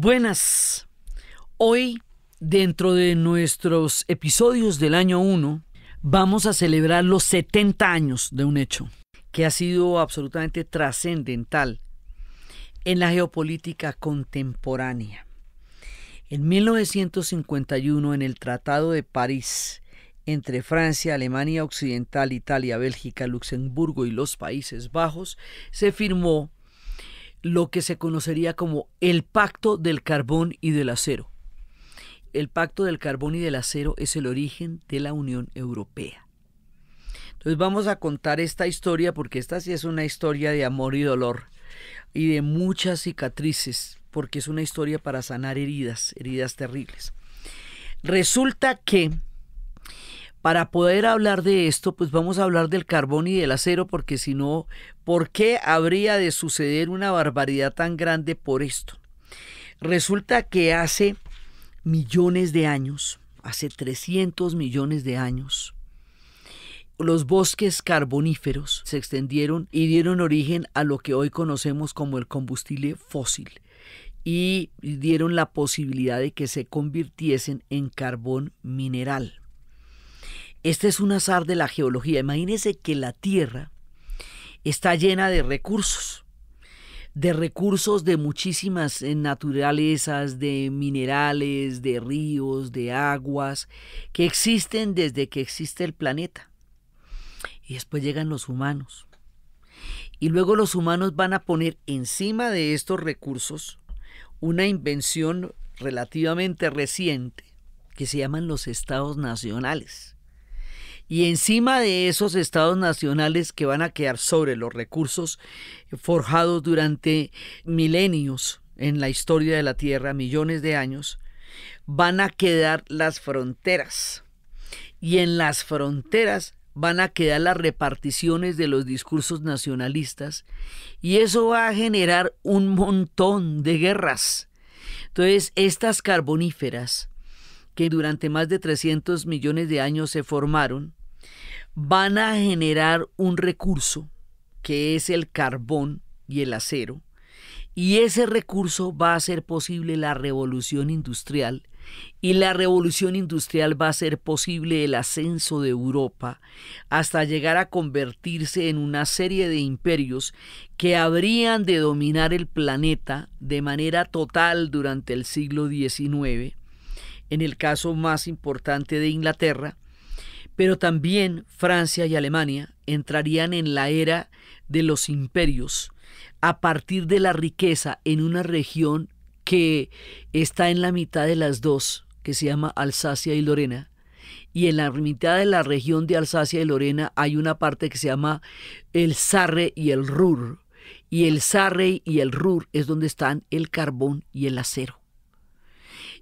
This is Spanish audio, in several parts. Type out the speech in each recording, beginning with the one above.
Buenas. Hoy, dentro de nuestros episodios del año 1, vamos a celebrar los 70 años de un hecho que ha sido absolutamente trascendental en la geopolítica contemporánea. En 1951, en el Tratado de París, entre Francia, Alemania Occidental, Italia, Bélgica, Luxemburgo y los Países Bajos, se firmó lo que se conocería como el Pacto del Carbón y del Acero. El Pacto del Carbón y del Acero es el origen de la Unión Europea. Entonces vamos a contar esta historia porque esta sí es una historia de amor y dolor y de muchas cicatrices, porque es una historia para sanar heridas terribles. Resulta que para poder hablar de esto, pues vamos a hablar del carbón y del acero, porque si no, ¿por qué habría de suceder una barbaridad tan grande por esto? Resulta que hace millones de años, hace 300 millones de años, los bosques carboníferos se extendieron y dieron origen a lo que hoy conocemos como el combustible fósil y dieron la posibilidad de que se convirtiesen en carbón mineral. Este es un azar de la geología. Imagínense que la Tierra está llena de recursos de muchísimas naturalezas, de minerales, de ríos, de aguas, que existen desde que existe el planeta. Y después llegan los humanos. Y luego los humanos van a poner encima de estos recursos una invención relativamente reciente que se llaman los estados nacionales. Y encima de esos estados nacionales que van a quedar sobre los recursos forjados durante milenios en la historia de la Tierra, millones de años, van a quedar las fronteras. Y en las fronteras van a quedar las reparticiones de los discursos nacionalistas. Y eso va a generar un montón de guerras. Entonces, estas carboníferas, que durante más de 300 millones de años se formaron, van a generar un recurso que es el carbón y el acero, y ese recurso va a hacer posible la revolución industrial, y la revolución industrial va a hacer posible el ascenso de Europa hasta llegar a convertirse en una serie de imperios que habrían de dominar el planeta de manera total durante el siglo XIX, en el caso más importante de Inglaterra, pero también Francia y Alemania entrarían en la era de los imperios a partir de la riqueza en una región que está en la mitad de las dos, que se llama Alsacia y Lorena, y en la mitad de la región de Alsacia y Lorena hay una parte que se llama el Sarre y el Ruhr, y el Sarre y el Ruhr es donde están el carbón y el acero.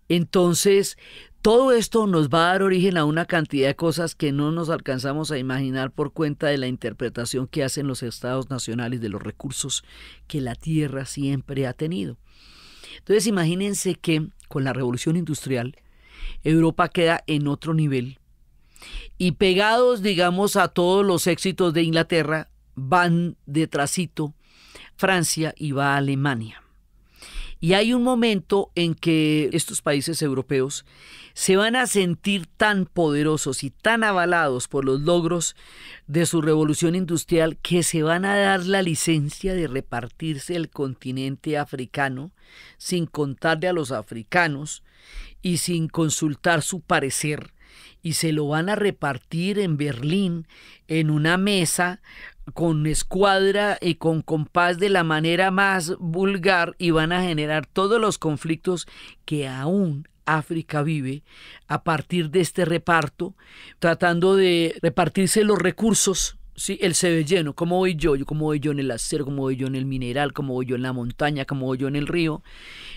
Entonces, todo esto nos va a dar origen a una cantidad de cosas que no nos alcanzamos a imaginar por cuenta de la interpretación que hacen los estados nacionales de los recursos que la Tierra siempre ha tenido. Entonces, imagínense que con la revolución industrial, Europa queda en otro nivel y pegados, digamos, a todos los éxitos de Inglaterra, van detrásito Francia y va Alemania. Y hay un momento en que estos países europeos se van a sentir tan poderosos y tan avalados por los logros de su revolución industrial que se van a dar la licencia de repartirse el continente africano sin contarle a los africanos y sin consultar su parecer. Y se lo van a repartir en Berlín en una mesa con escuadra y con compás de la manera más vulgar, y van a generar todos los conflictos que aún África vive a partir de este reparto, tratando de repartirse los recursos. Sí, el se ve lleno, ¿cómo voy yo? ¿Cómo voy yo en el acero? ¿Cómo voy yo en el mineral? ¿Cómo voy yo en la montaña? ¿Cómo voy yo en el río?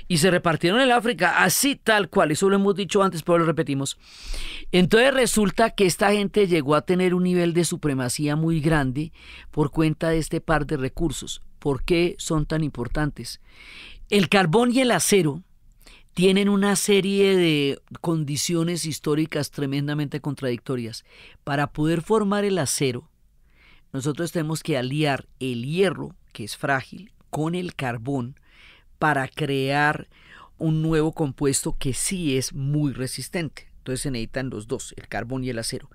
Y se repartieron en el África así tal cual, eso lo hemos dicho antes, pero lo repetimos. Entonces resulta que esta gente llegó a tener un nivel de supremacía muy grande por cuenta de este par de recursos. ¿Por qué son tan importantes? El carbón y el acero tienen una serie de condiciones históricas tremendamente contradictorias. Para poder formar el acero, nosotros tenemos que aliar el hierro, que es frágil, con el carbón para crear un nuevo compuesto que sí es muy resistente. Entonces se necesitan los dos, el carbón y el acero.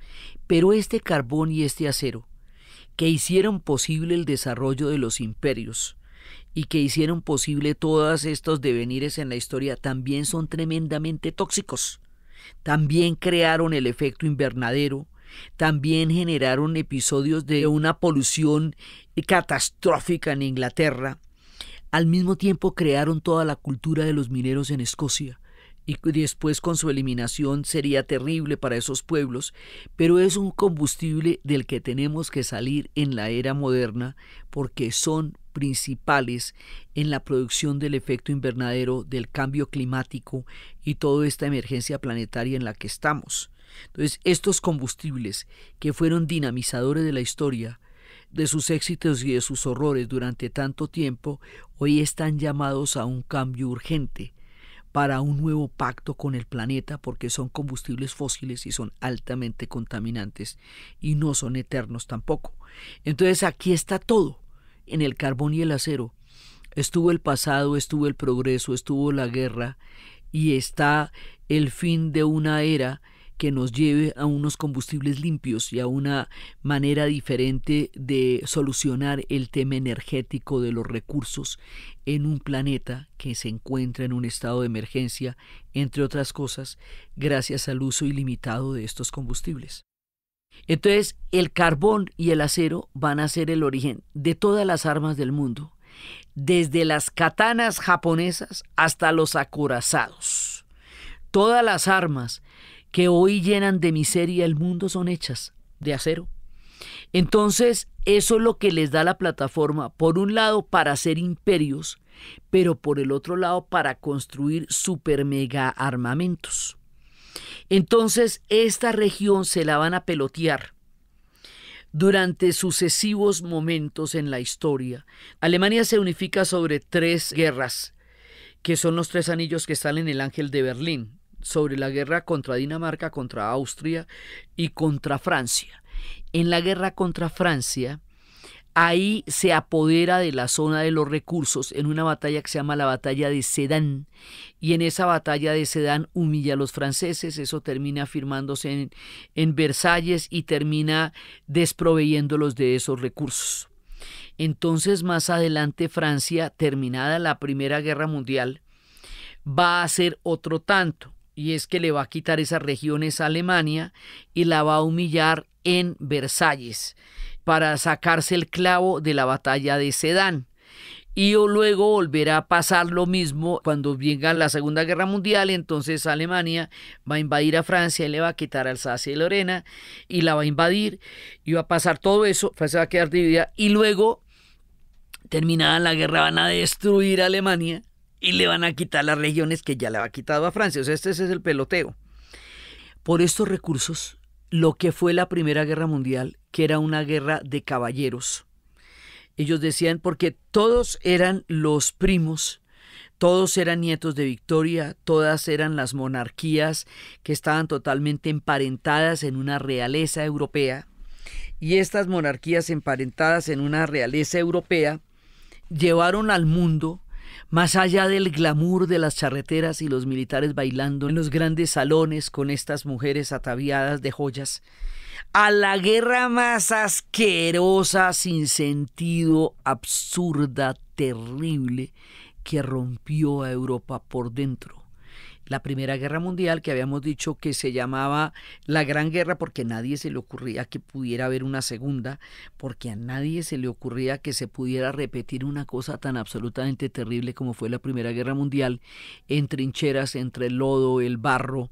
Pero este carbón y este acero, que hicieron posible el desarrollo de los imperios y que hicieron posible todos estos devenires en la historia, también son tremendamente tóxicos. También crearon el efecto invernadero, también generaron episodios de una polución catastrófica en Inglaterra. Al mismo tiempo crearon toda la cultura de los mineros en Escocia, y después con su eliminación sería terrible para esos pueblos, pero es un combustible del que tenemos que salir en la era moderna porque son principales en la producción del efecto invernadero, del cambio climático y toda esta emergencia planetaria en la que estamos. Entonces, estos combustibles que fueron dinamizadores de la historia, de sus éxitos y de sus horrores durante tanto tiempo, hoy están llamados a un cambio urgente, para un nuevo pacto con el planeta, porque son combustibles fósiles y son altamente contaminantes y no son eternos tampoco. Entonces aquí está todo, en el carbón y el acero. Estuvo el pasado, estuvo el progreso, estuvo la guerra y está el fin de una era que nos lleve a unos combustibles limpios y a una manera diferente de solucionar el tema energético de los recursos en un planeta que se encuentra en un estado de emergencia, entre otras cosas, gracias al uso ilimitado de estos combustibles. Entonces, el carbón y el acero van a ser el origen de todas las armas del mundo, desde las katanas japonesas hasta los acorazados. Todas las armas que hoy llenan de miseria el mundo son hechas de acero. Entonces, eso es lo que les da la plataforma, por un lado, para hacer imperios, pero por el otro lado, para construir super mega armamentos. Entonces, esta región se la van a pelotear durante sucesivos momentos en la historia. Alemania se unifica sobre 3 guerras, que son los 3 anillos que están en el Ángel de Berlín, sobre la guerra contra Dinamarca, contra Austria y contra Francia. En la guerra contra Francia, ahí se apodera de la zona de los recursos en una batalla que se llama la batalla de Sedan, y en esa batalla de Sedan humilla a los franceses. Eso termina firmándose en Versalles y termina desproveyéndolos de esos recursos. Entonces, más adelante, Francia, terminada la Primera Guerra Mundial, va a hacer otro tanto, y es que le va a quitar esas regiones a Alemania y la va a humillar en Versalles para sacarse el clavo de la batalla de Sedan. Y luego volverá a pasar lo mismo cuando venga la Segunda Guerra Mundial. Entonces Alemania va a invadir a Francia y le va a quitar Alsacia y Lorena y la va a invadir y va a pasar todo eso. Francia va a quedar dividida y luego, terminada la guerra, van a destruir a Alemania y le van a quitar las regiones que ya le ha quitado a Francia. O sea, este es el peloteo. Por estos recursos, lo que fue la Primera Guerra Mundial, que era una guerra de caballeros. Ellos decían, porque todos eran los primos, todos eran nietos de Victoria, todas eran las monarquías que estaban totalmente emparentadas en una realeza europea. Y estas monarquías emparentadas en una realeza europea llevaron al mundo, más allá del glamour de las charreteras y los militares bailando en los grandes salones con estas mujeres ataviadas de joyas, a la guerra más asquerosa, sin sentido, absurda, terrible, que rompió a Europa por dentro. La Primera Guerra Mundial, que habíamos dicho que se llamaba la Gran Guerra porque a nadie se le ocurría que pudiera haber una segunda, porque a nadie se le ocurría que se pudiera repetir una cosa tan absolutamente terrible como fue la Primera Guerra Mundial, en trincheras, entre el lodo, el barro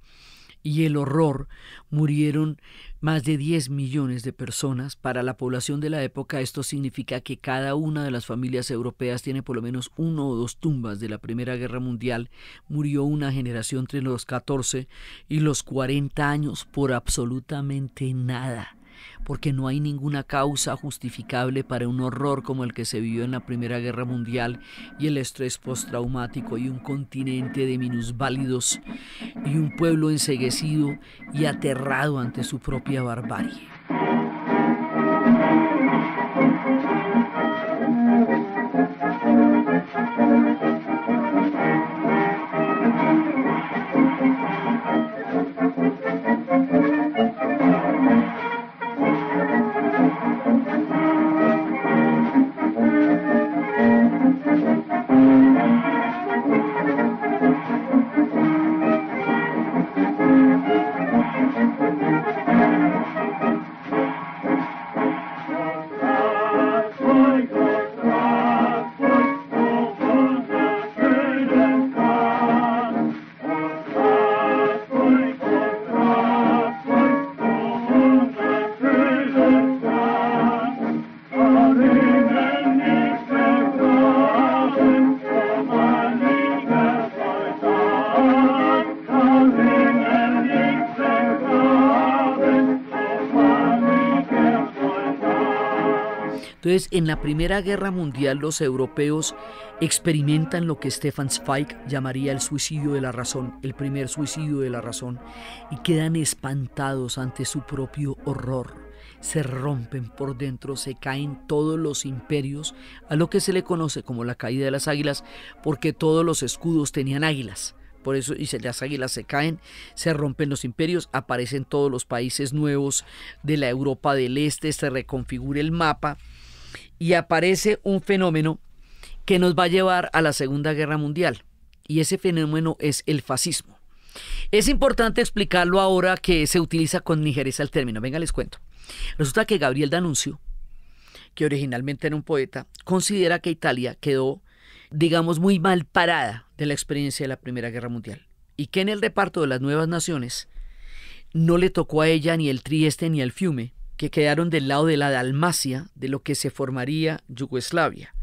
y el horror. Murieron más de 10 millones de personas. Para la población de la época, esto significa que cada una de las familias europeas tiene por lo menos 1 o 2 tumbas de la Primera Guerra Mundial. Murió una generación entre los 14 y los 40 años por absolutamente nada, porque no hay ninguna causa justificable para un horror como el que se vivió en la Primera Guerra Mundial, y el estrés postraumático, y un continente de minusválidos y un pueblo enceguecido y aterrado ante su propia barbarie. Entonces, en la Primera Guerra Mundial, los europeos experimentan lo que Stefan Zweig llamaría el suicidio de la razón, el primer suicidio de la razón, y quedan espantados ante su propio horror. Se rompen por dentro, se caen todos los imperios, a lo que se le conoce como la caída de las águilas, porque todos los escudos tenían águilas. Por eso, y las águilas se caen, se rompen los imperios, aparecen todos los países nuevos de la Europa del Este, se reconfigura el mapa y aparece un fenómeno que nos va a llevar a la Segunda Guerra Mundial. Y ese fenómeno es el fascismo. Es importante explicarlo ahora que se utiliza con ligereza el término. Venga, les cuento. Resulta que Gabriel D'Annunzio, que originalmente era un poeta, considera que Italia quedó, digamos, muy mal parada de la experiencia de la Primera Guerra Mundial y que en el reparto de las nuevas naciones no le tocó a ella ni el Trieste ni el Fiume, que quedaron del lado de la Dalmacia, de lo que se formaría Yugoslavia.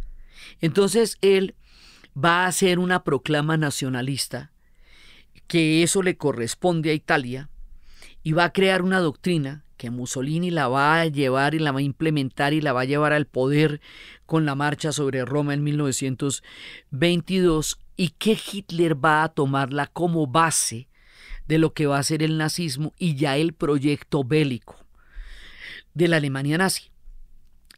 Entonces él va a hacer una proclama nacionalista, que eso le corresponde a Italia, y va a crear una doctrina que Mussolini la va a llevar y la va a implementar y la va a llevar al poder con la marcha sobre Roma en 1922, y que Hitler va a tomarla como base de lo que va a ser el nazismo y ya el proyecto bélico de la Alemania nazi.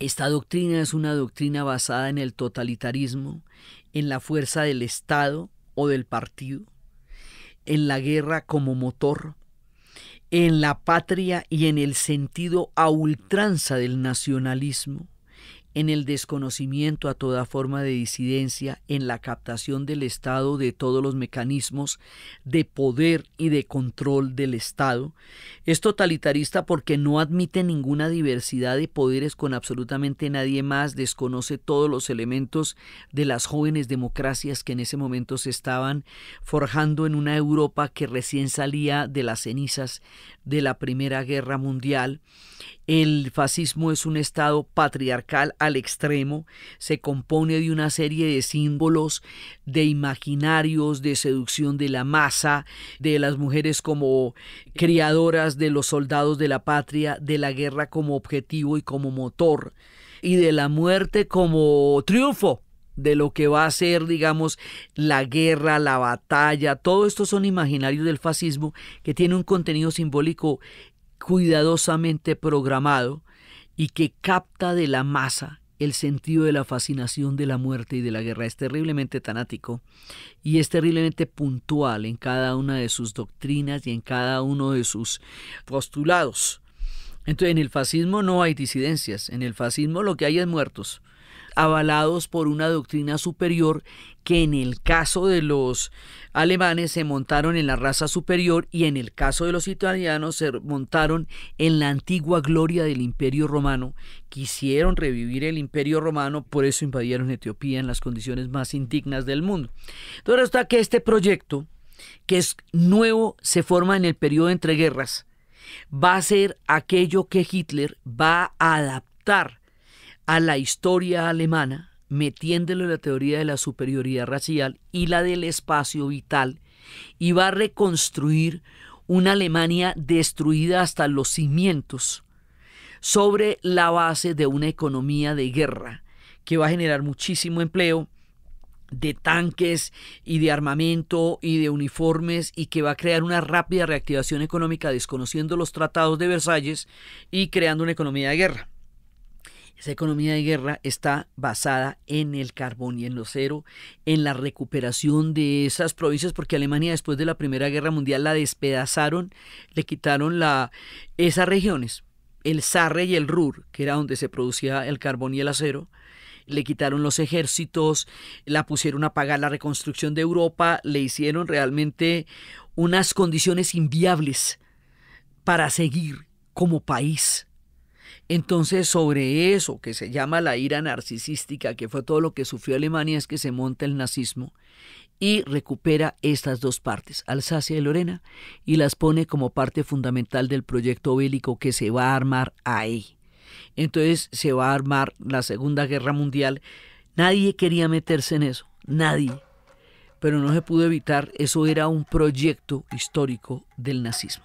Esta doctrina es una doctrina basada en el totalitarismo, en la fuerza del Estado o del partido, en la guerra como motor, en la patria y en el sentido a ultranza del nacionalismo, en el desconocimiento a toda forma de disidencia, en la captación del Estado de todos los mecanismos de poder y de control del Estado. Es totalitarista porque no admite ninguna diversidad de poderes con absolutamente nadie más, desconoce todos los elementos de las jóvenes democracias que en ese momento se estaban forjando en una Europa que recién salía de las cenizas de la Primera Guerra Mundial. El fascismo es un estado patriarcal al extremo, se compone de una serie de símbolos, de imaginarios, de seducción de la masa, de las mujeres como criadoras de los soldados de la patria, de la guerra como objetivo y como motor, y de la muerte como triunfo de lo que va a ser, digamos, la guerra, la batalla. Todo esto son imaginarios del fascismo que tiene un contenido simbólico cuidadosamente programado y que capta de la masa el sentido de la fascinación de la muerte y de la guerra. Es terriblemente tanático y es terriblemente puntual en cada una de sus doctrinas y en cada uno de sus postulados. Entonces, en el fascismo no hay disidencias, en el fascismo lo que hay es muertos, avalados por una doctrina superior que en el caso de los alemanes se montaron en la raza superior y en el caso de los italianos se montaron en la antigua gloria del Imperio Romano. Quisieron revivir el Imperio Romano, por eso invadieron Etiopía en las condiciones más indignas del mundo. Entonces está que este proyecto, que es nuevo, se forma en el periodo entre guerras, va a ser aquello que Hitler va a adaptar a la historia alemana, metiéndole la teoría de la superioridad racial y la del espacio vital, y va a reconstruir una Alemania destruida hasta los cimientos sobre la base de una economía de guerra que va a generar muchísimo empleo, de tanques y de armamento y de uniformes, y que va a crear una rápida reactivación económica desconociendo los tratados de Versalles y creando una economía de guerra. Esa economía de guerra está basada en el carbón y en lo cero, en la recuperación de esas provincias, porque Alemania después de la Primera Guerra Mundial la despedazaron, le quitaron esas regiones, el Sarre y el Ruhr, que era donde se producía el carbón y el acero, le quitaron los ejércitos, la pusieron a pagar la reconstrucción de Europa, le hicieron realmente unas condiciones inviables para seguir como país. Entonces, sobre eso que se llama la ira narcisística, que fue todo lo que sufrió Alemania, es que se monta el nazismo y recupera estas dos partes, Alsacia y Lorena, y las pone como parte fundamental del proyecto bélico que se va a armar ahí. Entonces se va a armar la Segunda Guerra Mundial. Nadie quería meterse en eso, nadie, pero no se pudo evitar. Eso era un proyecto histórico del nazismo.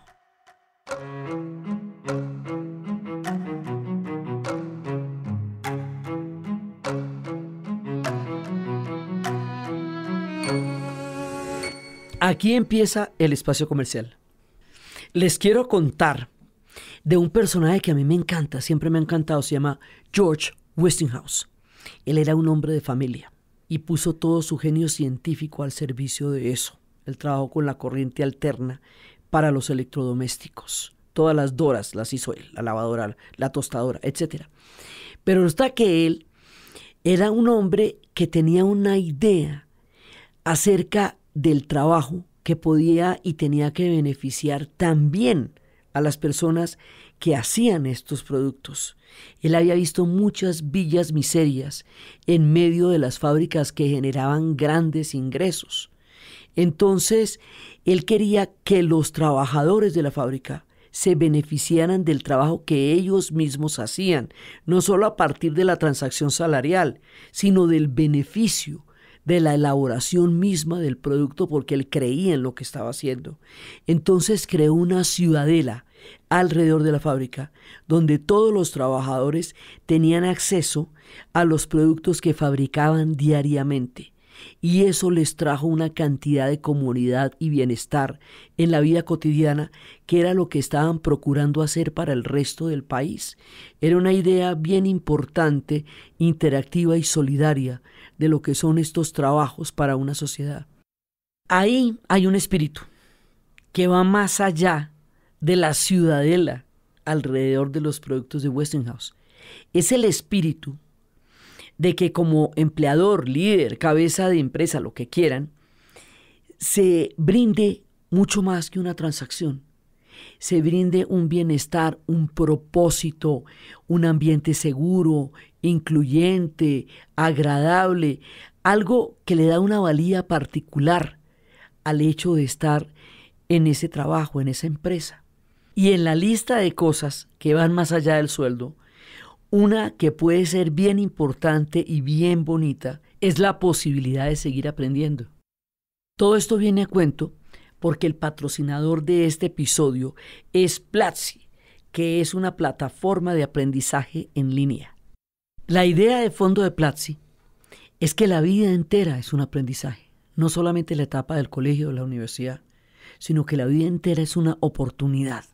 Aquí empieza el espacio comercial. Les quiero contar de un personaje que a mí me encanta, siempre me ha encantado, se llama George Westinghouse. Él era un hombre de familia y puso todo su genio científico al servicio de eso. Él trabajó con la corriente alterna para los electrodomésticos. Todas las doras las hizo él, la lavadora, la tostadora, etc. Pero está que él era un hombre que tenía una idea acerca del trabajo que podía y tenía que beneficiar también a las personas que hacían estos productos. Él había visto muchas villas miserias en medio de las fábricas que generaban grandes ingresos. Entonces, él quería que los trabajadores de la fábrica se beneficiaran del trabajo que ellos mismos hacían, no solo a partir de la transacción salarial, sino del beneficio de la elaboración misma del producto, porque él creía en lo que estaba haciendo. Entonces creó una ciudadela alrededor de la fábrica, donde todos los trabajadores tenían acceso a los productos que fabricaban diariamente. Y eso les trajo una cantidad de comodidad y bienestar en la vida cotidiana, que era lo que estaban procurando hacer para el resto del país. Era una idea bien importante, interactiva y solidaria de lo que son estos trabajos para una sociedad. Ahí hay un espíritu que va más allá de la ciudadela alrededor de los productos de Westinghouse. Es el espíritu de que como empleador, líder, cabeza de empresa, lo que quieran, se brinde mucho más que una transacción. Se brinde un bienestar, un propósito, un ambiente seguro, incluyente, agradable, algo que le da una valía particular al hecho de estar en ese trabajo, en esa empresa. Y en la lista de cosas que van más allá del sueldo, una que puede ser bien importante y bien bonita es la posibilidad de seguir aprendiendo. Todo esto viene a cuento porque el patrocinador de este episodio es Platzi, que es una plataforma de aprendizaje en línea. La idea de fondo de Platzi es que la vida entera es un aprendizaje, no solamente la etapa del colegio o la universidad, sino que la vida entera es una oportunidad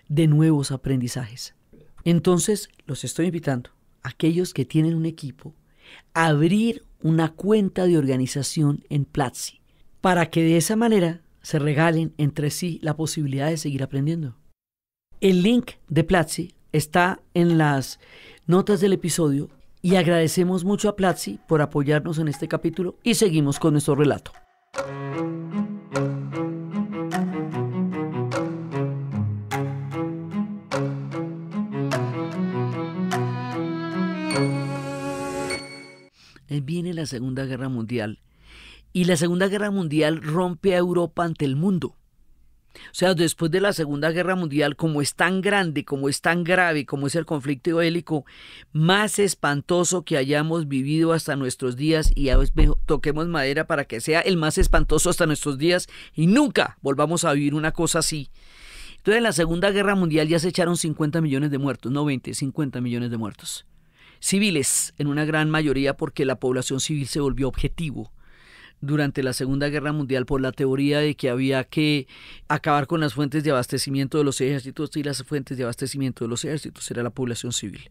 de nuevos aprendizajes. Entonces, los estoy invitando, aquellos que tienen un equipo, a abrir una cuenta de organización en Platzi, para que de esa manera se regalen entre sí la posibilidad de seguir aprendiendo. El link de Platzi está en las notas del episodio y agradecemos mucho a Platzi por apoyarnos en este capítulo y seguimos con nuestro relato. Viene la Segunda Guerra Mundial y la Segunda Guerra Mundial rompe a Europa ante el mundo. O sea, después de la Segunda Guerra Mundial, como es tan grande, como es tan grave, como es el conflicto bélico más espantoso que hayamos vivido hasta nuestros días, y toquemos madera para que sea el más espantoso hasta nuestros días y nunca volvamos a vivir una cosa así. Entonces, en la Segunda Guerra Mundial ya se echaron 50 millones de muertos, no 20, 50 millones de muertos. Civiles, en una gran mayoría, porque la población civil se volvió objetivo durante la Segunda Guerra Mundial por la teoría de que había que acabar con las fuentes de abastecimiento de los ejércitos, y las fuentes de abastecimiento de los ejércitos era la población civil.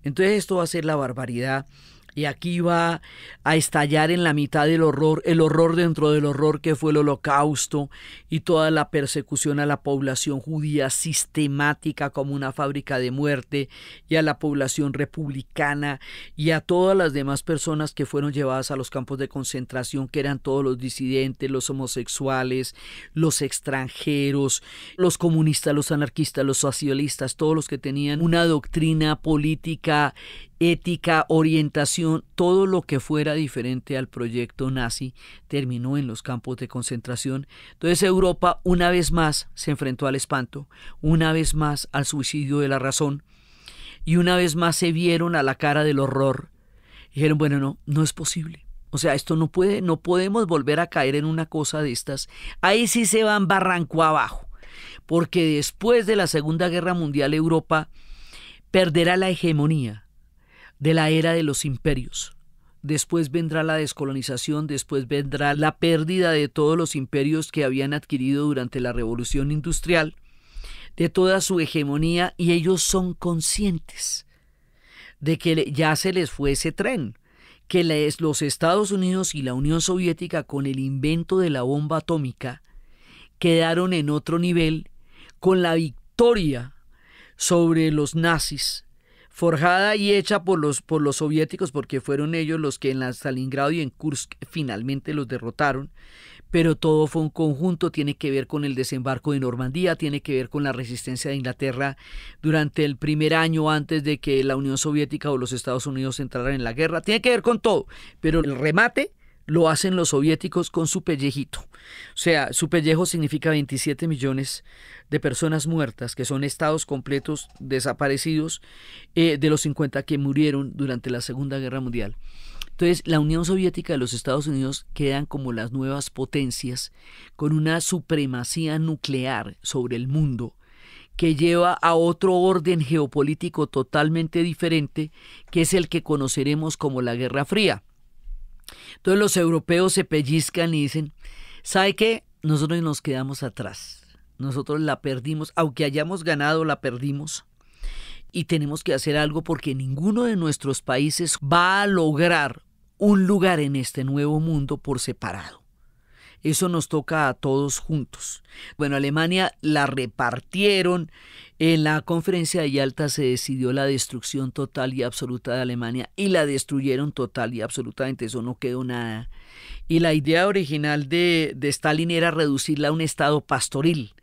Entonces esto va a ser la barbaridad. Y aquí va a estallar en la mitad del horror, el horror dentro del horror que fue el Holocausto y toda la persecución a la población judía sistemática como una fábrica de muerte, y a la población republicana y a todas las demás personas que fueron llevadas a los campos de concentración, que eran todos los disidentes, los homosexuales, los extranjeros, los comunistas, los anarquistas, los socialistas, todos los que tenían una doctrina política, ética, orientación, todo lo que fuera diferente al proyecto nazi terminó en los campos de concentración. Entonces Europa una vez más se enfrentó al espanto, una vez más al suicidio de la razón, y una vez más se vieron a la cara del horror. Dijeron, bueno, no es posible. O sea, esto no podemos volver a caer en una cosa de estas. Ahí sí se van barranco abajo, porque después de la Segunda Guerra Mundial Europa perderá la hegemonía de la era de los imperios, después vendrá la descolonización, después vendrá la pérdida de todos los imperios que habían adquirido durante la Revolución Industrial, de toda su hegemonía, y ellos son conscientes de que ya se les fue ese tren, que los Estados Unidos y la Unión Soviética, con el invento de la bomba atómica, quedaron en otro nivel, con la victoria sobre los nazis, forjada y hecha por los soviéticos, porque fueron ellos los que en Stalingrado y en Kursk finalmente los derrotaron, pero todo fue un conjunto. Tiene que ver con el desembarco de Normandía, tiene que ver con la resistencia de Inglaterra durante el primer año antes de que la Unión Soviética o los Estados Unidos entraran en la guerra, tiene que ver con todo, pero el remate lo hacen los soviéticos con su pellejito. O sea, su pellejo significa 27 millones de personas muertas, que son estados completos desaparecidos, de los 50 que murieron durante la Segunda Guerra Mundial. Entonces, la Unión Soviética y los Estados Unidos quedan como las nuevas potencias, con una supremacía nuclear sobre el mundo, que lleva a otro orden geopolítico totalmente diferente, que es el que conoceremos como la Guerra Fría. Entonces los europeos se pellizcan y dicen, ¿sabe qué? Nosotros nos quedamos atrás, nosotros la perdimos, aunque hayamos ganado, la perdimos, y tenemos que hacer algo porque ninguno de nuestros países va a lograr un lugar en este nuevo mundo por separado. Eso nos toca a todos juntos. Bueno, Alemania la repartieron. En la conferencia de Yalta se decidió la destrucción total y absoluta de Alemania, y la destruyeron total y absolutamente, eso no quedó nada. Y la idea original de Stalin era reducirla a un estado pastoril.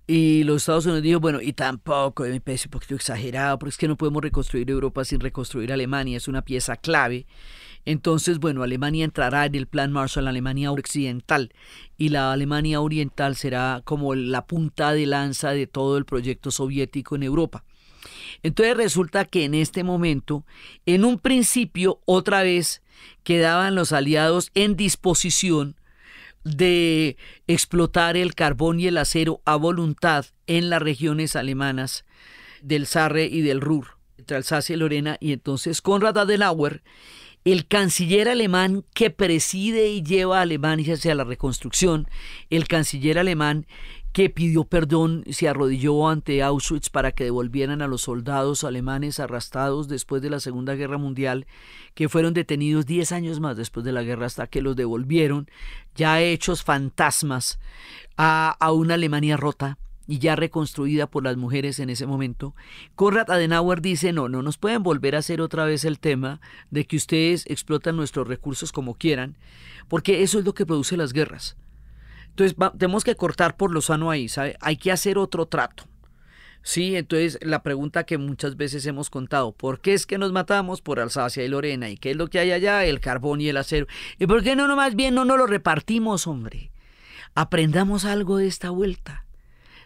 Y los Estados Unidos dijo, bueno, y tampoco, me parece un poquito exagerado, porque es que no podemos reconstruir Europa sin reconstruir Alemania, es una pieza clave. Entonces, bueno, Alemania entrará en el Plan Marshall, la Alemania Occidental, y la Alemania Oriental será como la punta de lanza de todo el proyecto soviético en Europa. Entonces resulta que en este momento, en un principio, otra vez quedaban los aliados en disposición de explotar el carbón y el acero a voluntad en las regiones alemanas del Sarre y del Ruhr, entre Alsacia y Lorena, y entonces Konrad Adenauer, el canciller alemán que preside y lleva a Alemania hacia la reconstrucción, el canciller alemán que pidió perdón, se arrodilló ante Auschwitz para que devolvieran a los soldados alemanes arrastrados después de la Segunda Guerra Mundial, que fueron detenidos 10 años más después de la guerra hasta que los devolvieron, ya hechos fantasmas a una Alemania rota y ya reconstruida por las mujeres en ese momento. Konrad Adenauer dice, no nos pueden volver a hacer otra vez el tema de que ustedes explotan nuestros recursos como quieran, porque eso es lo que produce las guerras. Entonces tenemos que cortar por lo sano ahí, ¿sabe? Hay que hacer otro trato. Sí, entonces la pregunta que muchas veces hemos contado, ¿por qué es que nos matamos? Por Alsacia y Lorena. ¿Y qué es lo que hay allá? El carbón y el acero. ¿Y por qué no más bien no nos lo repartimos, hombre? Aprendamos algo de esta vuelta.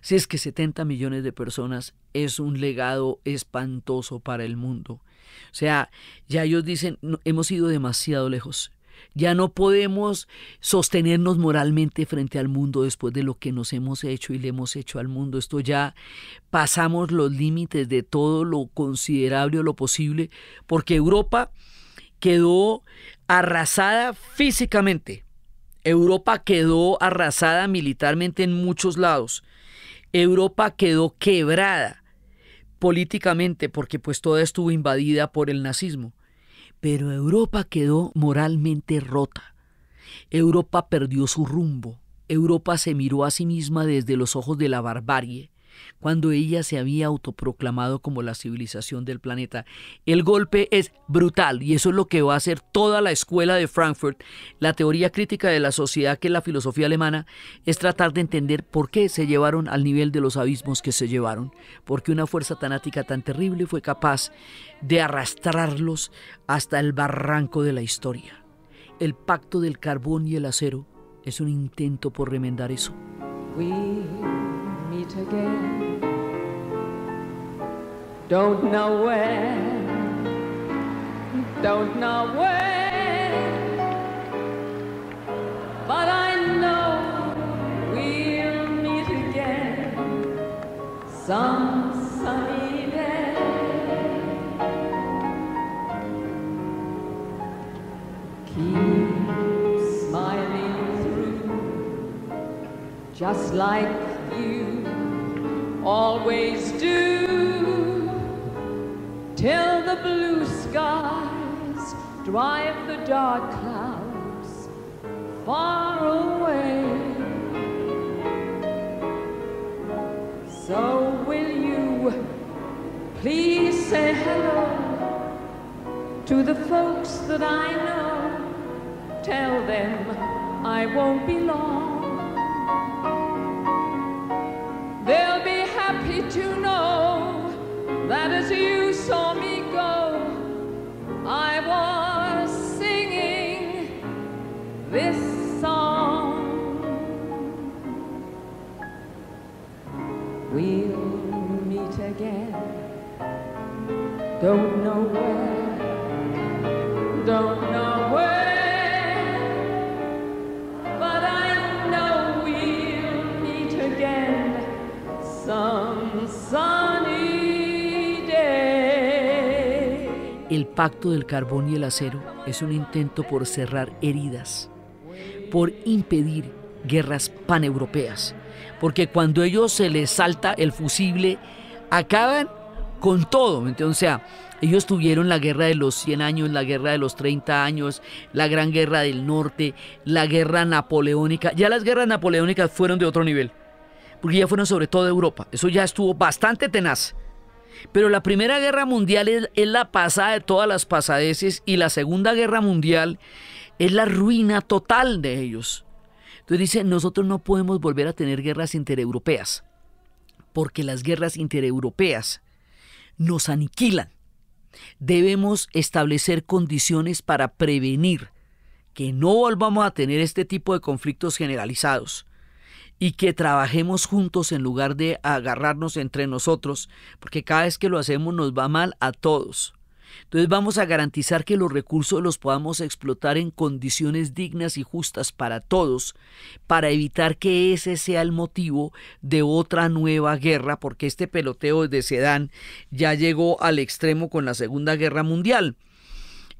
Si es que 70 millones de personas es un legado espantoso para el mundo. O sea, ya ellos dicen, no, hemos ido demasiado lejos. Ya no podemos sostenernos moralmente frente al mundo después de lo que nos hemos hecho y le hemos hecho al mundo. Esto ya pasamos los límites de todo lo considerable o lo posible, porque Europa quedó arrasada físicamente. Europa quedó arrasada militarmente en muchos lados. Europa quedó quebrada políticamente porque pues toda estuvo invadida por el nazismo. Pero Europa quedó moralmente rota. Europa perdió su rumbo. Europa se miró a sí misma desde los ojos de la barbarie, cuando ella se había autoproclamado como la civilización del planeta. El golpe es brutal y eso es lo que va a hacer toda la escuela de Frankfurt. La teoría crítica de la sociedad, que es la filosofía alemana, es tratar de entender por qué se llevaron al nivel de los abismos que se llevaron, porque una fuerza tanática tan terrible fue capaz de arrastrarlos hasta el barranco de la historia. El pacto del carbón y el acero es un intento por remendar eso. Meet again. Don't know where, don't know where, but I know we'll meet again some sunny day. Keep smiling through, just like you always do, till the blue skies drive the dark clouds far away. So will you please say hello to the folks that I know? Tell them I won't be long. They'll be happy to know that as you saw me go, I was singing this song. We'll meet again, don't know where, don't know where, but I know we'll meet again some sunny day. El pacto del carbón y el acero es un intento por cerrar heridas, por impedir guerras paneuropeas, porque cuando ellos se les salta el fusible, acaban con todo, ¿me entiendes? O sea, ellos tuvieron la guerra de los 100 años, la guerra de los 30 años, la gran guerra del norte, la guerra napoleónica. Ya las guerras napoleónicas fueron de otro nivel, porque ya fueron sobre todo de Europa. Eso ya estuvo bastante tenaz. Pero la Primera Guerra Mundial es la pasada de todas las pasadeces, y la Segunda Guerra Mundial es la ruina total de ellos. Entonces dice, nosotros no podemos volver a tener guerras intereuropeas, porque las guerras intereuropeas nos aniquilan. Debemos establecer condiciones para prevenir que no volvamos a tener este tipo de conflictos generalizados, y que trabajemos juntos en lugar de agarrarnos entre nosotros, porque cada vez que lo hacemos nos va mal a todos. Entonces vamos a garantizar que los recursos los podamos explotar en condiciones dignas y justas para todos, para evitar que ese sea el motivo de otra nueva guerra, porque este peloteo desde Sedán ya llegó al extremo con la Segunda Guerra Mundial.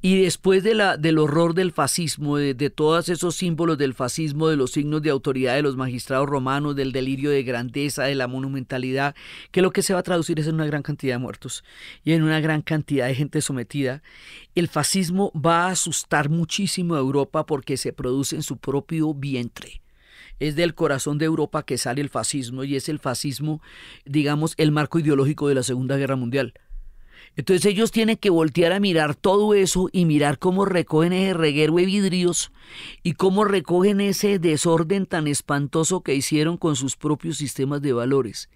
Y después del horror del fascismo, de todos esos símbolos del fascismo, de los signos de autoridad de los magistrados romanos, del delirio de grandeza, de la monumentalidad, que lo que se va a traducir es en una gran cantidad de muertos y en una gran cantidad de gente sometida, el fascismo va a asustar muchísimo a Europa, porque se produce en su propio vientre. Es del corazón de Europa que sale el fascismo, y es el fascismo, digamos, el marco ideológico de la Segunda Guerra Mundial. Entonces ellos tienen que voltear a mirar todo eso y mirar cómo recogen ese reguero de vidrios y cómo recogen ese desorden tan espantoso que hicieron con sus propios sistemas de valores.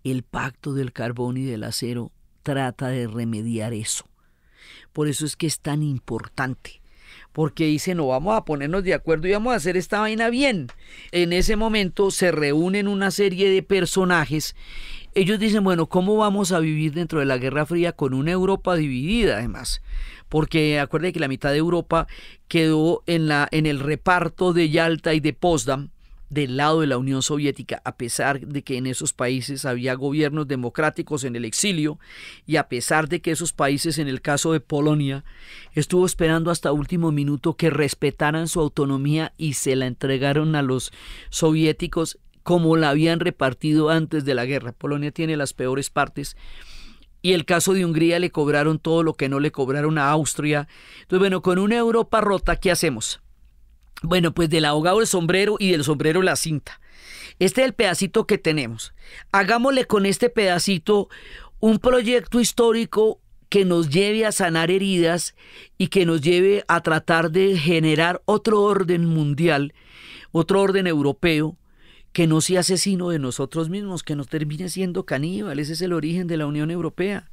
El pacto del carbón y del acero trata de remediar eso. Por eso es que es tan importante, porque dice, no, vamos a ponernos de acuerdo y vamos a hacer esta vaina bien. En ese momento se reúnen una serie de personajes. Ellos dicen, bueno, ¿cómo vamos a vivir dentro de la Guerra Fría con una Europa dividida además? Porque acuérdense que la mitad de Europa quedó en el reparto de Yalta y de Potsdam del lado de la Unión Soviética, a pesar de que en esos países había gobiernos democráticos en el exilio, y a pesar de que esos países, en el caso de Polonia, estuvo esperando hasta último minuto que respetaran su autonomía y se la entregaron a los soviéticos como la habían repartido antes de la guerra. Polonia tiene las peores partes, y el caso de Hungría le cobraron todo lo que no le cobraron a Austria. Entonces, bueno, con una Europa rota, ¿qué hacemos? Bueno, pues del ahogado el sombrero y del sombrero la cinta. Este es el pedacito que tenemos. Hagámosle con este pedacito un proyecto histórico que nos lleve a sanar heridas y que nos lleve a tratar de generar otro orden mundial, otro orden europeo, que no sea asesino de nosotros mismos, que no termine siendo caníbal. Ese es el origen de la Unión Europea.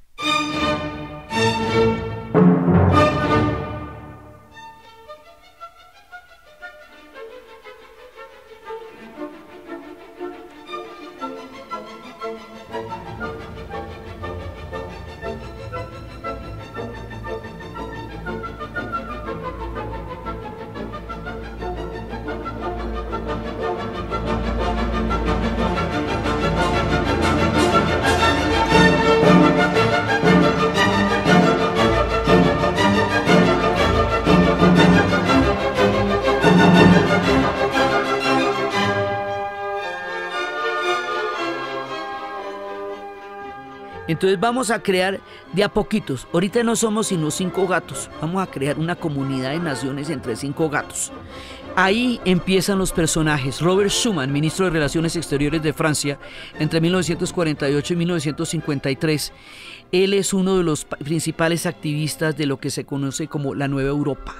Entonces vamos a crear de a poquitos. Ahorita no somos sino 5 gatos. Vamos a crear una comunidad de naciones entre 5 gatos. Ahí empiezan los personajes. Robert Schuman, ministro de Relaciones Exteriores de Francia, entre 1948 y 1953. Él es uno de los principales activistas de lo que se conoce como la Nueva Europa.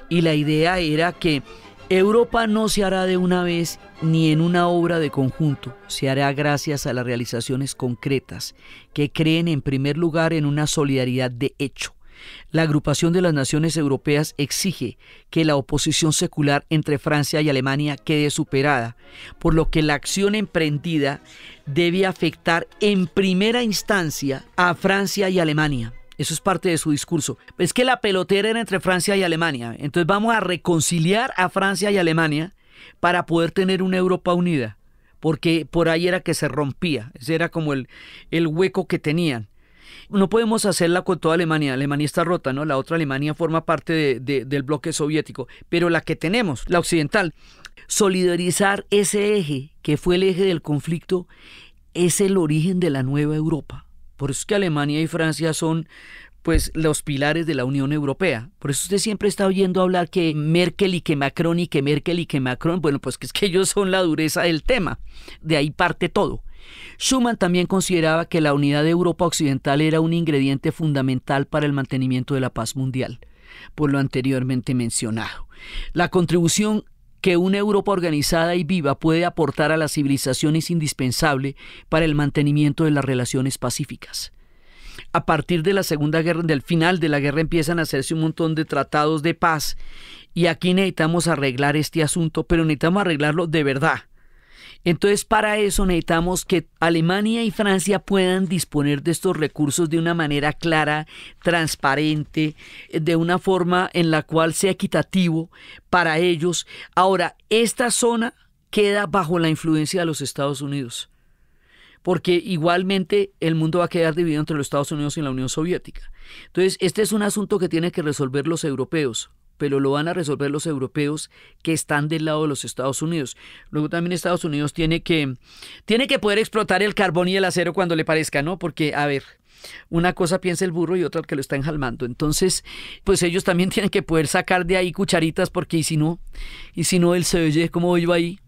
Y la idea era que Europa no se hará de una vez ni en una obra de conjunto, se hará gracias a las realizaciones concretas que creen en primer lugar en una solidaridad de hecho. La agrupación de las naciones europeas exige que la oposición secular entre Francia y Alemania quede superada, por lo que la acción emprendida debe afectar en primera instancia a Francia y Alemania. Eso es parte de su discurso. Es que la pelotera era entre Francia y Alemania. Entonces vamos a reconciliar a Francia y Alemania para poder tener una Europa unida. Porque por ahí era que se rompía. Ese era como el hueco que tenían. No podemos hacerla con toda Alemania. Alemania está rota, ¿no? La otra Alemania forma parte del bloque soviético. Pero la que tenemos, la occidental, solidarizar ese eje, que fue el eje del conflicto, es el origen de la nueva Europa. Por eso es que Alemania y Francia son pues los pilares de la Unión Europea. Por eso usted siempre está oyendo hablar que Merkel y que Macron y que Merkel y que Macron. Bueno, pues que es que ellos son la dureza del tema. De ahí parte todo. Schuman también consideraba que la unidad de Europa Occidental era un ingrediente fundamental para el mantenimiento de la paz mundial, por lo anteriormente mencionado. La contribución que una Europa organizada y viva puede aportar a la civilización es indispensable para el mantenimiento de las relaciones pacíficas. A partir de la Segunda Guerra, del final de la guerra, empiezan a hacerse un montón de tratados de paz y aquí necesitamos arreglar este asunto, pero necesitamos arreglarlo de verdad. Entonces, para eso necesitamos que Alemania y Francia puedan disponer de estos recursos de una manera clara, transparente, de una forma en la cual sea equitativo para ellos. Ahora, esta zona queda bajo la influencia de los Estados Unidos, porque igualmente el mundo va a quedar dividido entre los Estados Unidos y la Unión Soviética. Entonces, este es un asunto que tienen que resolver los europeos, pero lo van a resolver los europeos que están del lado de los Estados Unidos. Luego también Estados Unidos tiene que poder explotar el carbón y el acero cuando le parezca, ¿no? Porque, a ver, una cosa piensa el burro y otra el que lo está enjalmando. Entonces, pues ellos también tienen que poder sacar de ahí cucharitas, porque y si no él se oye como yo ahí.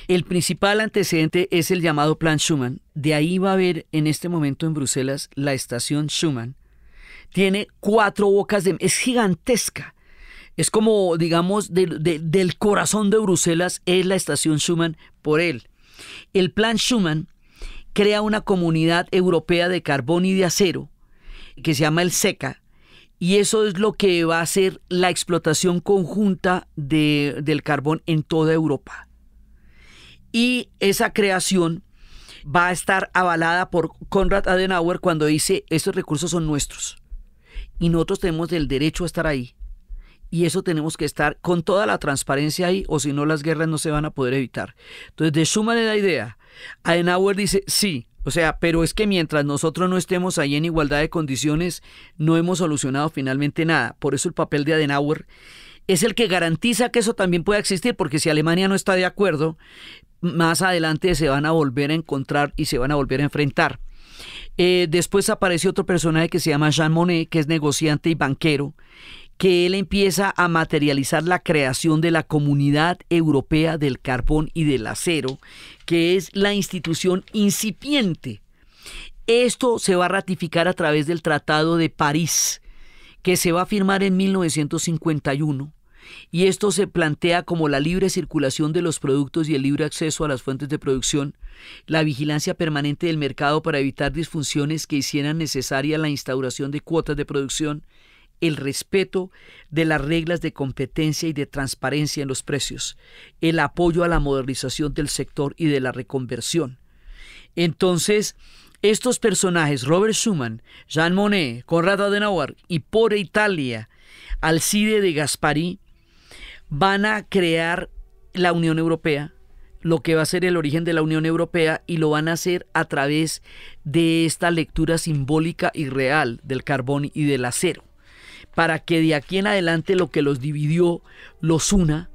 El principal antecedente es el llamado Plan Schuman. De ahí va a haber en este momento en Bruselas la estación Schuman. Tiene 4 bocas es gigantesca. Es como, digamos, del corazón de Bruselas es la estación Schuman por él. El Plan Schuman crea una comunidad europea de carbón y de acero que se llama el SECA, y eso es lo que va a hacer la explotación conjunta del carbón en toda Europa. Y esa creación va a estar avalada por Konrad Adenauer cuando dice: estos recursos son nuestros y nosotros tenemos el derecho a estar ahí. Y eso tenemos que estar con toda la transparencia ahí, o si no las guerras no se van a poder evitar. Entonces, de Schuman es la idea. Adenauer dice, sí, o sea, pero es que mientras nosotros no estemos ahí en igualdad de condiciones, no hemos solucionado finalmente nada. Por eso el papel de Adenauer es el que garantiza que eso también pueda existir, porque si Alemania no está de acuerdo, más adelante se van a volver a encontrar y se van a volver a enfrentar. Después aparece otro personaje que se llama Jean Monnet, que es negociante y banquero, que él empieza a materializar la creación de la Comunidad Europea del Carbón y del Acero, que es la institución incipiente. Esto se va a ratificar a través del Tratado de París, que se va a firmar en 1951, y esto se plantea como la libre circulación de los productos y el libre acceso a las fuentes de producción, la vigilancia permanente del mercado para evitar disfunciones que hicieran necesaria la instauración de cuotas de producción, el respeto de las reglas de competencia y de transparencia en los precios, el apoyo a la modernización del sector y de la reconversión. Entonces, estos personajes, Robert Schuman, Jean Monnet, Konrad Adenauer y por Italia, Alcide de Gasperi, van a crear la Unión Europea, lo que va a ser el origen de la Unión Europea, y lo van a hacer a través de esta lectura simbólica y real del carbón y del acero, para que de aquí en adelante lo que los dividió los una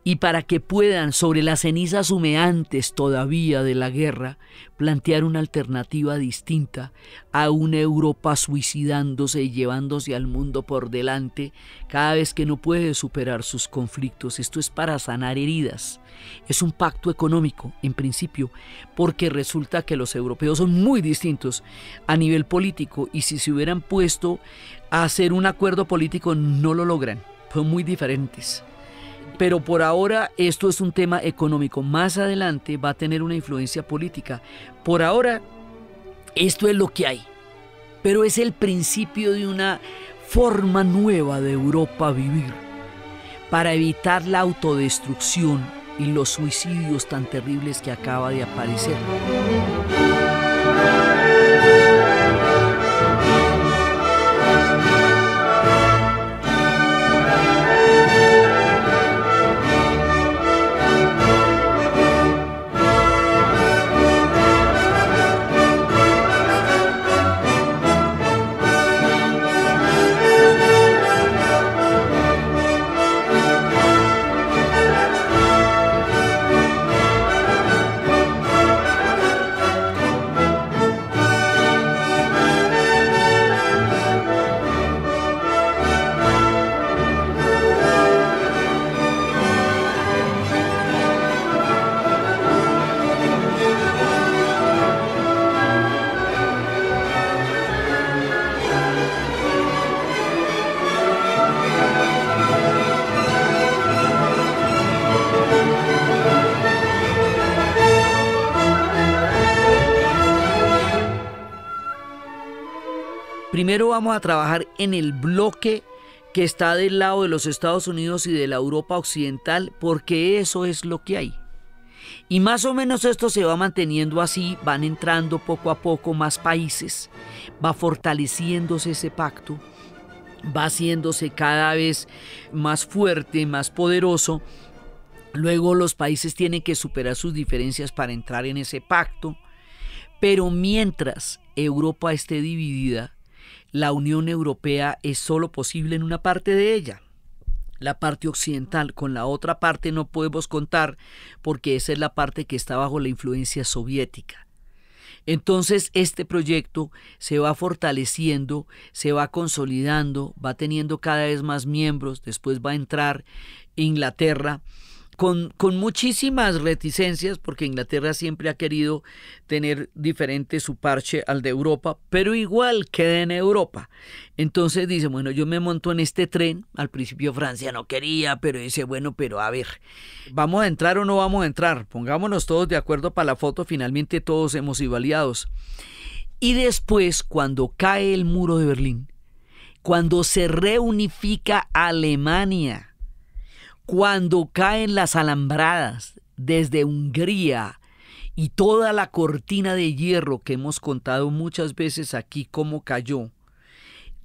y para que puedan, sobre las cenizas humeantes todavía de la guerra, plantear una alternativa distinta a una Europa suicidándose y llevándose al mundo por delante cada vez que no puede superar sus conflictos. Esto es para sanar heridas. Es un pacto económico, en principio, porque resulta que los europeos son muy distintos a nivel político y si se hubieran puesto a hacer un acuerdo político no lo logran. Son muy diferentes. Pero por ahora esto es un tema económico. Más adelante va a tener una influencia política. Por ahora esto es lo que hay. Pero es el principio de una forma nueva de Europa vivir para evitar la autodestrucción y los suicidios tan terribles que acaba de aparecer. Primero vamos a trabajar en el bloque que está del lado de los Estados Unidos y de la Europa occidental, porque eso es lo que hay. Y más o menos esto se va manteniendo así, van entrando poco a poco más países, va fortaleciéndose ese pacto, va haciéndose cada vez más fuerte, más poderoso. Luego los países tienen que superar sus diferencias para entrar en ese pacto. Pero mientras Europa esté dividida, la Unión Europea es solo posible en una parte de ella, la parte occidental. Con la otra parte no podemos contar porque esa es la parte que está bajo la influencia soviética. Entonces este proyecto se va fortaleciendo, se va consolidando, va teniendo cada vez más miembros, después va a entrar Inglaterra, con muchísimas reticencias, porque Inglaterra siempre ha querido tener diferente su parche al de Europa, pero igual queda en Europa. Entonces dice, bueno, yo me monto en este tren. Al principio Francia no quería, pero dice, bueno, pero a ver, ¿vamos a entrar o no vamos a entrar? Pongámonos todos de acuerdo para la foto, finalmente todos hemos sido aliados. Y después, cuando cae el muro de Berlín, cuando se reunifica Alemania, cuando caen las alambradas desde Hungría y toda la cortina de hierro que hemos contado muchas veces aquí cómo cayó,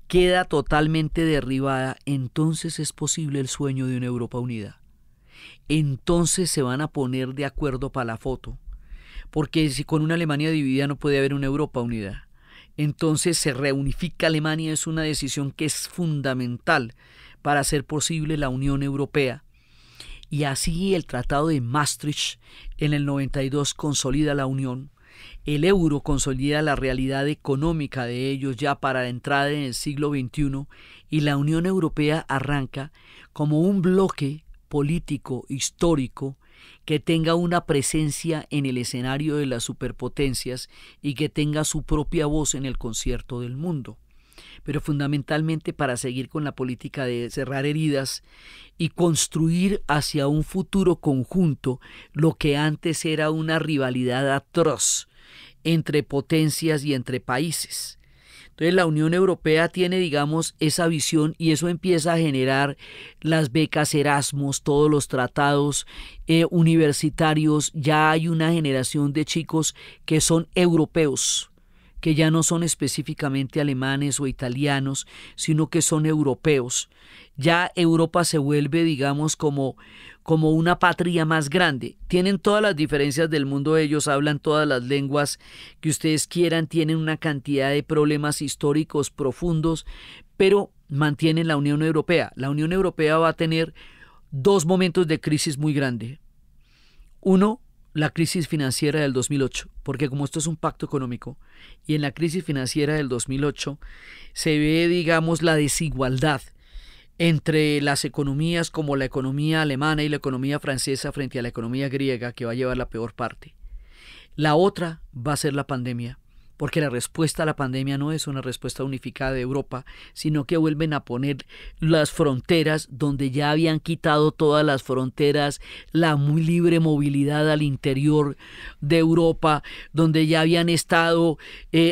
queda totalmente derribada, entonces es posible el sueño de una Europa unida. Entonces se van a poner de acuerdo para la foto, porque si con una Alemania dividida no puede haber una Europa unida. Entonces se reunifica Alemania, es una decisión que es fundamental para hacer posible la Unión Europea. Y así el Tratado de Maastricht en el 92 consolida la Unión, el euro consolida la realidad económica de ellos ya para la entrada en el siglo XXI y la Unión Europea arranca como un bloque político histórico que tenga una presencia en el escenario de las superpotencias y que tenga su propia voz en el concierto del mundo. Pero fundamentalmente para seguir con la política de cerrar heridas y construir hacia un futuro conjunto lo que antes era una rivalidad atroz entre potencias y entre países. Entonces la Unión Europea tiene, digamos, esa visión y eso empieza a generar las becas Erasmus, todos los tratados universitarios. Ya hay una generación de chicos que son europeos, que ya no son específicamente alemanes o italianos, sino que son europeos. Ya Europa se vuelve, digamos, como una patria más grande. Tienen todas las diferencias del mundo, ellos hablan todas las lenguas que ustedes quieran, tienen una cantidad de problemas históricos profundos, pero mantienen la Unión Europea. La Unión Europea va a tener dos momentos de crisis muy grande. Uno, la crisis financiera del 2008, porque como esto es un pacto económico, y en la crisis financiera del 2008 se ve, digamos, la desigualdad entre las economías como la economía alemana y la economía francesa frente a la economía griega, que va a llevar la peor parte. La otra va a ser la pandemia, porque la respuesta a la pandemia no es una respuesta unificada de Europa, sino que vuelven a poner las fronteras donde ya habían quitado todas las fronteras, la muy libre movilidad al interior de Europa, donde ya habían estado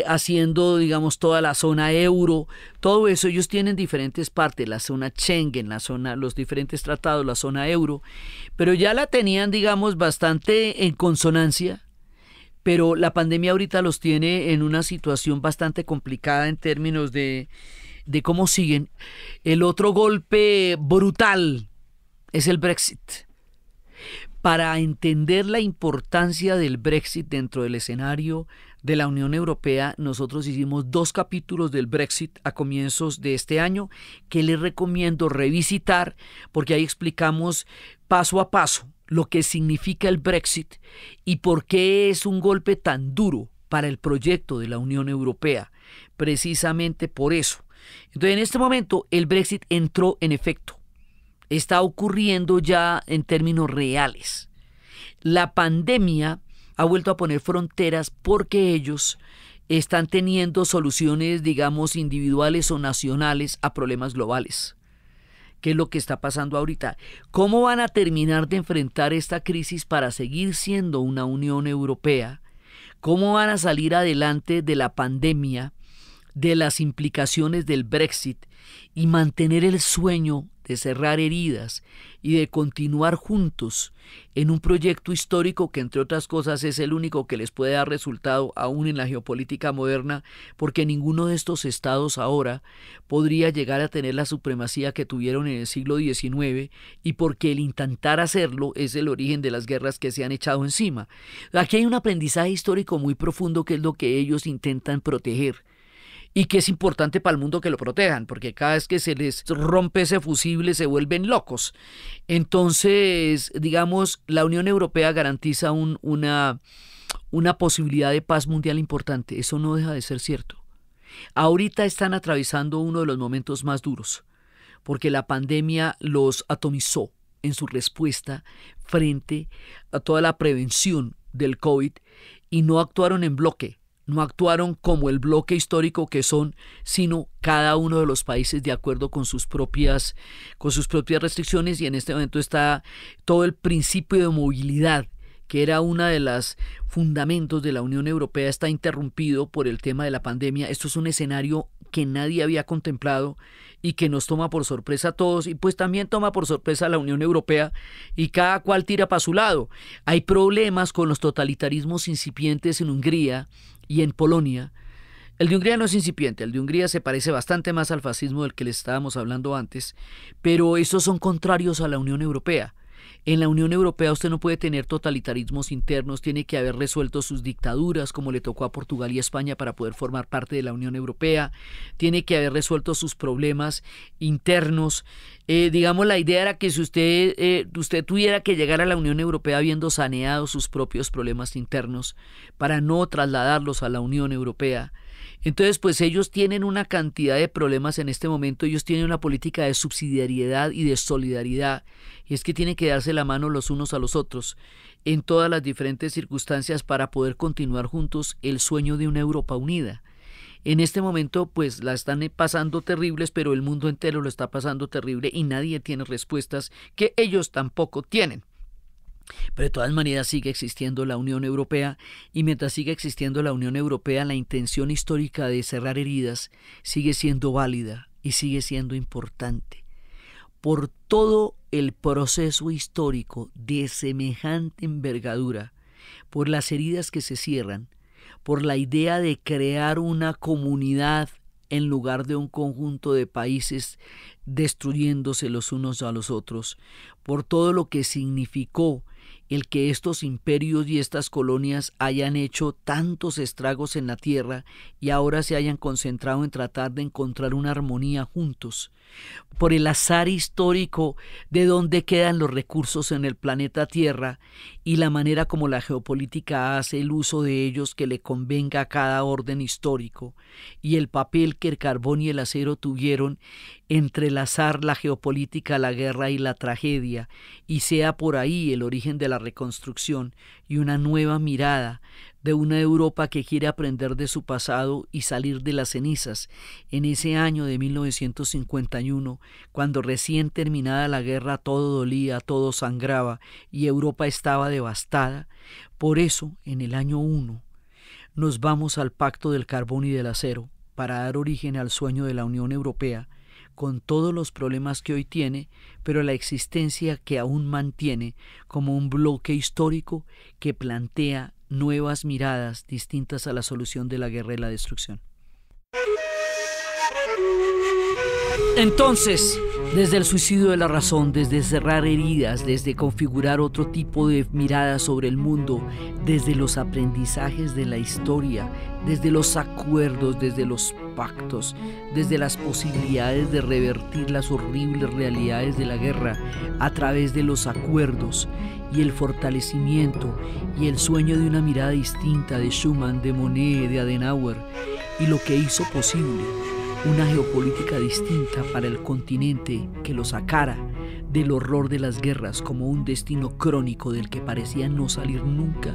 haciendo, digamos, toda la zona euro. Todo eso ellos tienen diferentes partes, la zona Schengen, la zona, los diferentes tratados, la zona euro, pero ya la tenían, digamos, bastante en consonancia. Pero la pandemia ahorita los tiene en una situación bastante complicada en términos de cómo siguen. El otro golpe brutal es el Brexit. Para entender la importancia del Brexit dentro del escenario de la Unión Europea, nosotros hicimos 2 capítulos del Brexit a comienzos de este año que les recomiendo revisitar, porque ahí explicamos paso a paso lo que significa el Brexit y por qué es un golpe tan duro para el proyecto de la Unión Europea, precisamente por eso. Entonces, en este momento, el Brexit entró en efecto. Está ocurriendo ya en términos reales. La pandemia ha vuelto a poner fronteras porque ellos están teniendo soluciones, digamos, individuales o nacionales a problemas globales. ¿Qué es lo que está pasando ahorita? ¿Cómo van a terminar de enfrentar esta crisis para seguir siendo una Unión Europea? ¿Cómo van a salir adelante de la pandemia, de las implicaciones del Brexit y mantener el sueño de cerrar heridas y de continuar juntos en un proyecto histórico que, entre otras cosas, es el único que les puede dar resultado aún en la geopolítica moderna, porque ninguno de estos estados ahora podría llegar a tener la supremacía que tuvieron en el siglo XIX, y porque el intentar hacerlo es el origen de las guerras que se han echado encima. Aquí hay un aprendizaje histórico muy profundo que es lo que ellos intentan proteger. Y que es importante para el mundo que lo protejan, porque cada vez que se les rompe ese fusible se vuelven locos. Entonces, digamos, la Unión Europea garantiza una posibilidad de paz mundial importante. Eso no deja de ser cierto. Ahorita están atravesando uno de los momentos más duros, porque la pandemia los atomizó en su respuesta frente a toda la prevención del COVID y no actuaron en bloque. No actuaron como el bloque histórico que son, sino cada uno de los países de acuerdo con sus propias restricciones, y en este momento está todo el principio de movilidad, que era uno de los fundamentos de la Unión Europea, está interrumpido por el tema de la pandemia. Esto es un escenario que nadie había contemplado y que nos toma por sorpresa a todos, y pues también toma por sorpresa a la Unión Europea, y cada cual tira para su lado. Hay problemas con los totalitarismos incipientes en Hungría y en Polonia. El de Hungría no es incipiente, el de Hungría se parece bastante más al fascismo del que les estábamos hablando antes, pero estos son contrarios a la Unión Europea. En la Unión Europea usted no puede tener totalitarismos internos, tiene que haber resuelto sus dictaduras, como le tocó a Portugal y a España para poder formar parte de la Unión Europea, tiene que haber resuelto sus problemas internos. Digamos, la idea era que si usted tuviera que llegar a la Unión Europea habiendo saneado sus propios problemas internos para no trasladarlos a la Unión Europea. Entonces, pues ellos tienen una cantidad de problemas en este momento. Ellos tienen una política de subsidiariedad y de solidaridad, y es que tienen que darse la mano los unos a los otros en todas las diferentes circunstancias para poder continuar juntos el sueño de una Europa unida. En este momento, pues la están pasando terribles, pero el mundo entero lo está pasando terrible y nadie tiene respuestas que ellos tampoco tienen. Pero de todas maneras sigue existiendo la Unión Europea, y mientras siga existiendo la Unión Europea, la intención histórica de cerrar heridas sigue siendo válida y sigue siendo importante. Por todo el proceso histórico de semejante envergadura, por las heridas que se cierran, por la idea de crear una comunidad en lugar de un conjunto de países destruyéndose los unos a los otros, por todo lo que significó el que estos imperios y estas colonias hayan hecho tantos estragos en la tierra y ahora se hayan concentrado en tratar de encontrar una armonía juntos, por el azar histórico de dónde quedan los recursos en el planeta Tierra y la manera como la geopolítica hace el uso de ellos que le convenga a cada orden histórico, y el papel que el carbón y el acero tuvieron entrelazar la geopolítica, la guerra y la tragedia, y sea por ahí el origen de la reconstrucción y una nueva mirada de una Europa que quiere aprender de su pasado y salir de las cenizas en ese año de 1951, cuando recién terminada la guerra todo dolía, todo sangraba y Europa estaba devastada. Por eso, en el año 1, nos vamos al Pacto del Carbón y del Acero para dar origen al sueño de la Unión Europea, con todos los problemas que hoy tiene, pero la existencia que aún mantiene como un bloque histórico que plantea nuevas miradas distintas a la solución de la guerra y la destrucción. Entonces, desde el suicidio de la razón, desde cerrar heridas, desde configurar otro tipo de mirada sobre el mundo, desde los aprendizajes de la historia, desde los acuerdos, desde los pactos, desde las posibilidades de revertir las horribles realidades de la guerra a través de los acuerdos y el fortalecimiento y el sueño de una mirada distinta de Schuman, de Monnet, de Adenauer, y lo que hizo posible una geopolítica distinta para el continente que lo sacara del horror de las guerras como un destino crónico del que parecía no salir nunca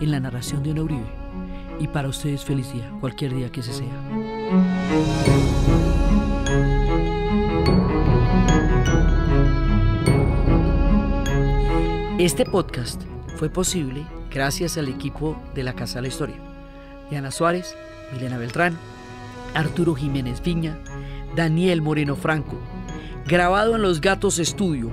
en la narración de Ana Uribe. Y para ustedes feliz día, cualquier día que ese sea. Este podcast fue posible gracias al equipo de la Casa de la Historia. Diana Suárez, Milena Beltrán, Arturo Jiménez Viña, Daniel Moreno Franco. Grabado en Los Gatos Estudio,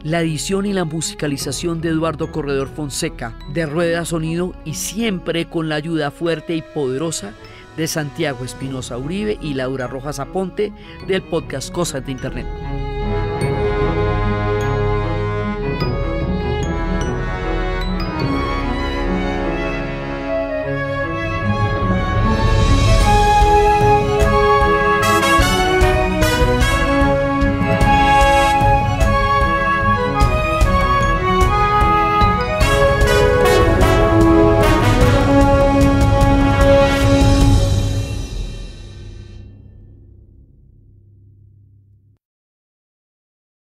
la edición y la musicalización de Eduardo Corredor Fonseca, de Rueda Sonido, y siempre con la ayuda fuerte y poderosa de Santiago Espinosa Uribe y Laura Rojas Aponte del podcast Cosas de Internet.